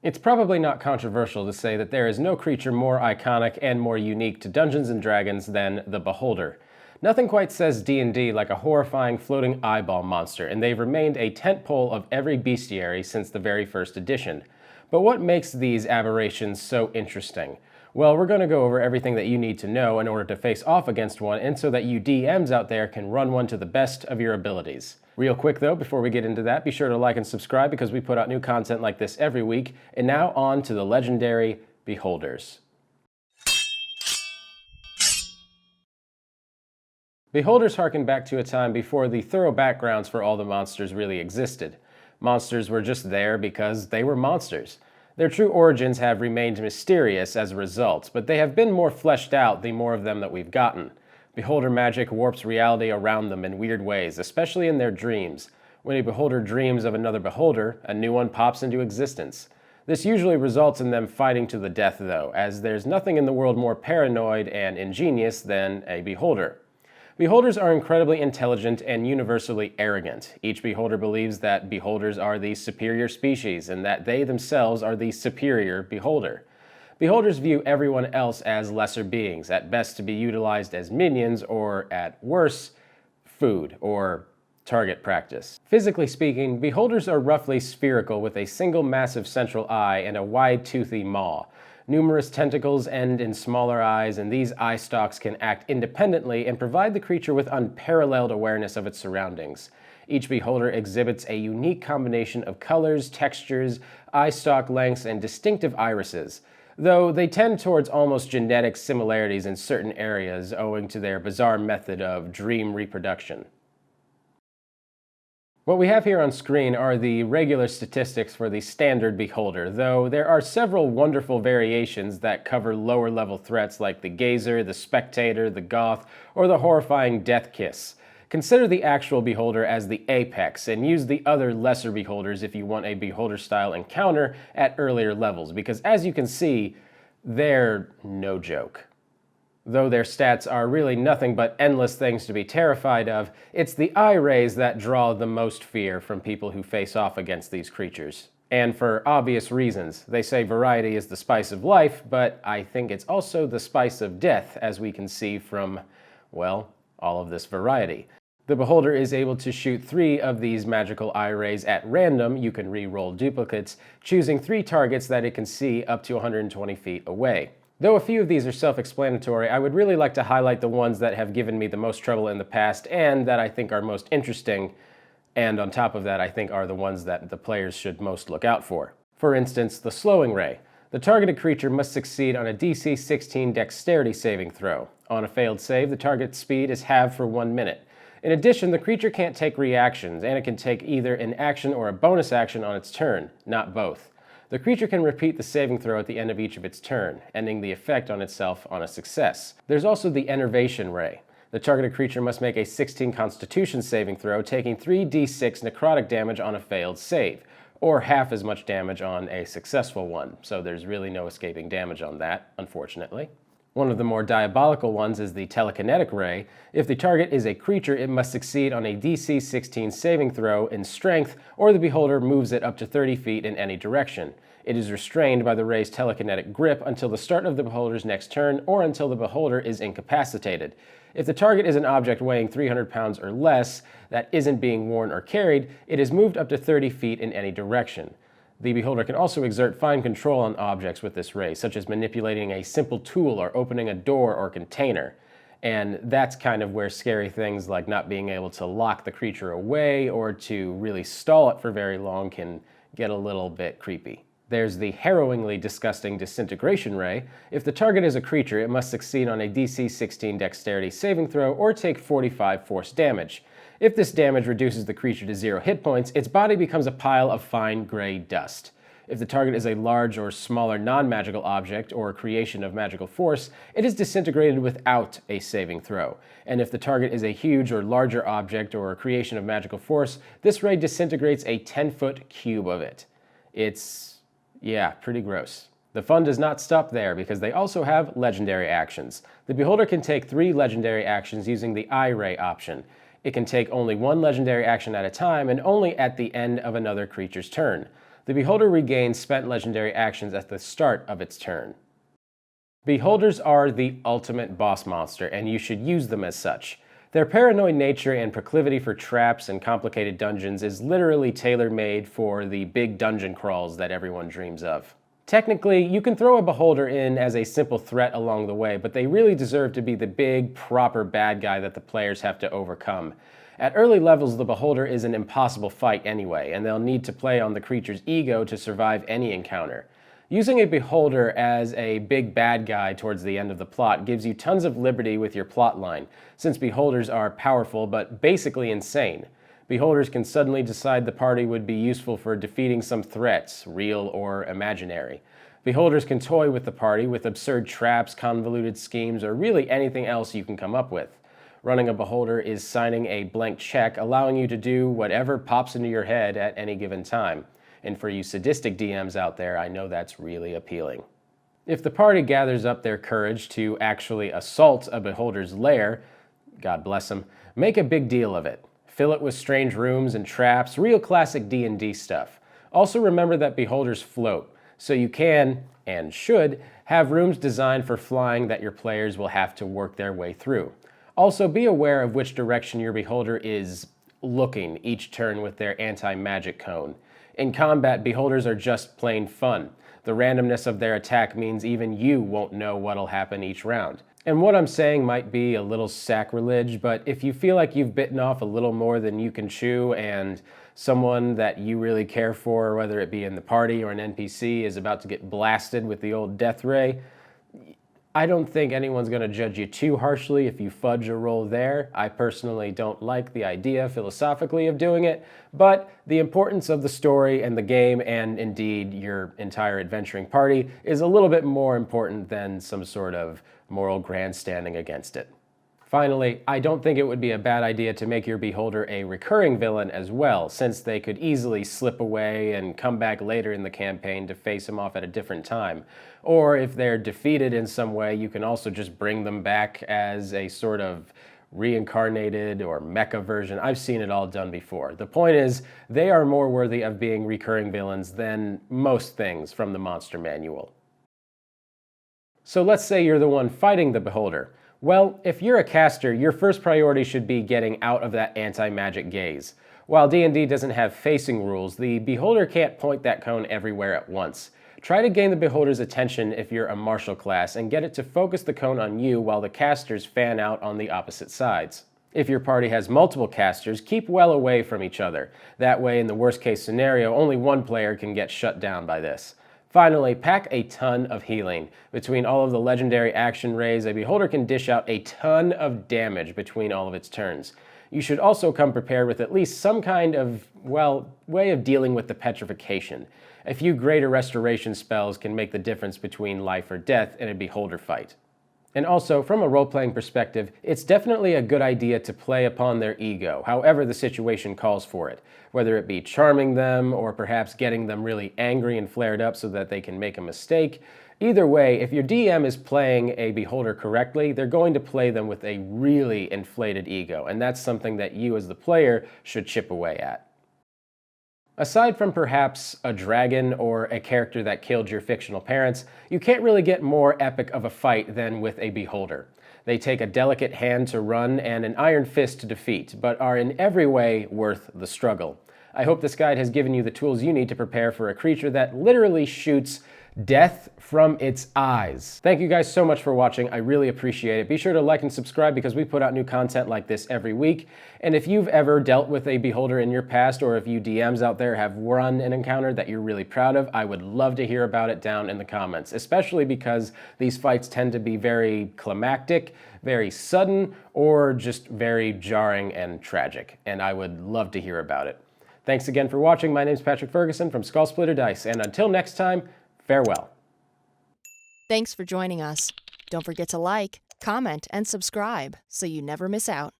It's probably not controversial to say that there is no creature more iconic and more unique to Dungeons & Dragons than the Beholder. Nothing quite says D&D like a horrifying floating eyeball monster, and they've remained a tentpole of every bestiary since the very first edition. But what makes these aberrations so interesting? Well, we're going to go over everything that you need to know in order to face off against one, and so that you DMs out there can run one to the best of your abilities. Real quick though, before we get into that, be sure to like and subscribe because we put out new content like this every week. And now on to the legendary Beholders. Beholders harken back to a time before the thorough backgrounds for all the monsters really existed. Monsters were just there because they were monsters. Their true origins have remained mysterious as a result, but they have been more fleshed out the more of them that we've gotten. Beholder magic warps reality around them in weird ways, especially in their dreams. When a beholder dreams of another beholder, a new one pops into existence. This usually results in them fighting to the death though, as there's nothing in the world more paranoid and ingenious than a beholder. Beholders are incredibly intelligent and universally arrogant. Each beholder believes that beholders are the superior species and that they themselves are the superior beholder. Beholders view everyone else as lesser beings, at best to be utilized as minions, or at worst, food or target practice. Physically speaking, beholders are roughly spherical with a single massive central eye and a wide toothy maw. Numerous tentacles end in smaller eyes, and these eye stalks can act independently and provide the creature with unparalleled awareness of its surroundings. Each beholder exhibits a unique combination of colors, textures, eye stalk lengths, and distinctive irises, though they tend towards almost genetic similarities in certain areas owing to their bizarre method of dream reproduction. What we have here on screen are the regular statistics for the standard beholder, though there are several wonderful variations that cover lower level threats like the Gazer, the Spectator, the Goth, or the horrifying Death Kiss. Consider the actual beholder as the apex, and use the other lesser beholders if you want a beholder-style encounter at earlier levels, because as you can see, they're no joke. Though their stats are really nothing but endless things to be terrified of, it's the eye rays that draw the most fear from people who face off against these creatures. And for obvious reasons. They say variety is the spice of life, but I think it's also the spice of death, as we can see from, well, all of this variety. The beholder is able to shoot 3 of these magical eye rays at random. You can re-roll duplicates, choosing 3 targets that it can see up to 120 feet away. Though a few of these are self-explanatory, I would really like to highlight the ones that have given me the most trouble in the past and that I think are most interesting, and on top of that I think are the ones that the players should most look out for. For instance, the slowing ray. The targeted creature must succeed on a DC 16 dexterity saving throw. On a failed save, the target's speed is halved for 1 minute. In addition, the creature can't take reactions, and it can take either an action or a bonus action on its turn, not both. The creature can repeat the saving throw at the end of each of its turn, ending the effect on itself on a success. There's also the Enervation Ray. The targeted creature must make a 16 Constitution saving throw, taking 3d6 necrotic damage on a failed save, or half as much damage on a successful one, so there's really no escaping damage on that, unfortunately. One of the more diabolical ones is the Telekinetic Ray. If the target is a creature, it must succeed on a DC 16 saving throw in Strength, or the beholder moves it up to 30 feet in any direction. It is restrained by the Ray's telekinetic grip until the start of the beholder's next turn, or until the beholder is incapacitated. If the target is an object weighing 300 pounds or less that isn't being worn or carried, it is moved up to 30 feet in any direction. The beholder can also exert fine control on objects with this ray, such as manipulating a simple tool or opening a door or container. And that's kind of where scary things like not being able to lock the creature away or to really stall it for very long can get a little bit creepy. There's the harrowingly disgusting Disintegration Ray. If the target is a creature, it must succeed on a DC 16 dexterity saving throw or take 45 force damage. If this damage reduces the creature to 0 hit points, its body becomes a pile of fine gray dust. If the target is a large or smaller non-magical object or a creation of magical force, it is disintegrated without a saving throw. And if the target is a huge or larger object or a creation of magical force, this ray disintegrates a 10-foot cube of it. It's, yeah, pretty gross. The fun does not stop there because they also have legendary actions. The beholder can take 3 legendary actions using the Eye Ray option. It can take only 1 legendary action at a time and only at the end of another creature's turn. The Beholder regains spent legendary actions at the start of its turn. Beholders are the ultimate boss monster, and you should use them as such. Their paranoid nature and proclivity for traps and complicated dungeons is literally tailor-made for the big dungeon crawls that everyone dreams of. Technically, you can throw a Beholder in as a simple threat along the way, but they really deserve to be the big, proper bad guy that the players have to overcome. At early levels, the Beholder is an impossible fight anyway, and they'll need to play on the creature's ego to survive any encounter. Using a Beholder as a big bad guy towards the end of the plot gives you tons of liberty with your plot line, since Beholders are powerful but basically insane. Beholders can suddenly decide the party would be useful for defeating some threats, real or imaginary. Beholders can toy with the party with absurd traps, convoluted schemes, or really anything else you can come up with. Running a Beholder is signing a blank check, allowing you to do whatever pops into your head at any given time. And for you sadistic DMs out there, I know that's really appealing. If the party gathers up their courage to actually assault a Beholder's lair, God bless them, make a big deal of it. Fill it with strange rooms and traps, real classic D&D stuff. Also remember that Beholders float, so you can, and should, have rooms designed for flying that your players will have to work their way through. Also be aware of which direction your Beholder is looking each turn with their anti-magic cone. In combat, Beholders are just plain fun. The randomness of their attack means even you won't know what'll happen each round. And what I'm saying might be a little sacrilege, but if you feel like you've bitten off a little more than you can chew and someone that you really care for, whether it be in the party or an NPC, is about to get blasted with the old death ray, I don't think anyone's going to judge you too harshly if you fudge a roll there. I personally don't like the idea philosophically of doing it, but the importance of the story and the game, and indeed your entire adventuring party, is a little bit more important than some sort of moral grandstanding against it. Finally, I don't think it would be a bad idea to make your Beholder a recurring villain as well, since they could easily slip away and come back later in the campaign to face him off at a different time. Or if they're defeated in some way, you can also just bring them back as a sort of reincarnated or mecha version. I've seen it all done before. The point is, they are more worthy of being recurring villains than most things from the Monster Manual. So let's say you're the one fighting the Beholder. Well, if you're a caster, your first priority should be getting out of that anti-magic gaze. While D&D doesn't have facing rules, the Beholder can't point that cone everywhere at once. Try to gain the Beholder's attention if you're a martial class and get it to focus the cone on you while the casters fan out on the opposite sides. If your party has multiple casters, keep well away from each other. That way, in the worst case scenario, only one player can get shut down by this. Finally, pack a ton of healing. Between all of the legendary action rays, a Beholder can dish out a ton of damage between all of its turns. You should also come prepared with at least some kind of, well, way of dealing with the petrification. A few greater restoration spells can make the difference between life or death in a Beholder fight. And also, from a role-playing perspective, it's definitely a good idea to play upon their ego, however the situation calls for it, whether it be charming them or perhaps getting them really angry and flared up so that they can make a mistake. Either way, if your DM is playing a Beholder correctly, they're going to play them with a really inflated ego, and that's something that you as the player should chip away at. Aside from perhaps a dragon or a character that killed your fictional parents, you can't really get more epic of a fight than with a Beholder. They take a delicate hand to run and an iron fist to defeat, but are in every way worth the struggle. I hope this guide has given you the tools you need to prepare for a creature that literally shoots death from its eyes. Thank you guys so much for watching. I really appreciate it. Be sure to like and subscribe because we put out new content like this every week. And if you've ever dealt with a Beholder in your past, or if you DMs out there have run an encounter that you're really proud of, I would love to hear about it down in the comments, especially because these fights tend to be very climactic, very sudden, or just very jarring and tragic. And I would love to hear about it. Thanks again for watching. My name's Patrick Ferguson from Skull Splitter Dice, and until next time, farewell. Thanks for joining us. Don't forget to like, comment, and subscribe so you never miss out.